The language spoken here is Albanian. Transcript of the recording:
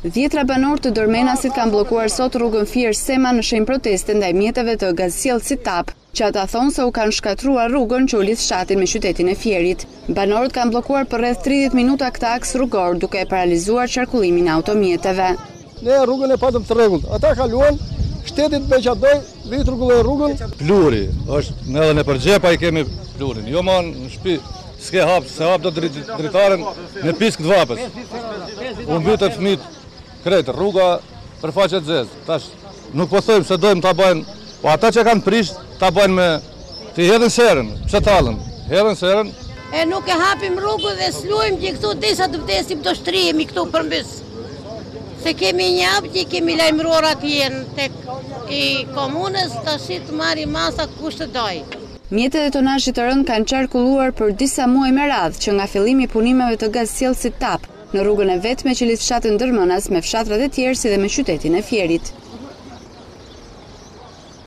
Dhjetra banor të Dormenasit kanë bllokuar sot rrugën Fier Sema në shenjë proteste ndaj mjeteve të Gazsjellsit TAP, që ata thonë se u kanë shkatruar rrugën që u lidh fshatin me qytetin e Fierit. Banorët kanë bllokuar për rreth 30 minuta këtë aks rrugor, duke e paralizuar qarkullimin e automjeteve. Ne rrugën e patëm të rregullt. Ata kaluan, shteti të beqatoi, vi rregulloi rrugën. Pluri është, ne edhe në përgjepa i kemi plurin. Jo më në shtëpi. S'ke hap, se hap do dritaren në pisk të vapës. U mbytet fëmijët krejt, rruga përfaqet zezë. Tash nuk po thojmë se dojmë ta bëjnë, po ata që kanë prish ta bëjnë me të hedhin serën, pse tallën. Hedhin serën. E nuk e hapim rrugën dhe s'luajmë që këtu disa të vdesim do shtrihemi këtu përmbys. Se kemi një hap që kemi lajmëruar atje tek i komunës, tash të marrim masa kush të doj. Mjetet e tonazhit të rënd kanë qarkulluar për disa muaj me radhë që nga fillimi i punimeve të Gazsjellsit TAP në rrugën e vetme që lidh fshatin Dërmënas me fshatrat e tjerë si dhe me qytetin e Fierit.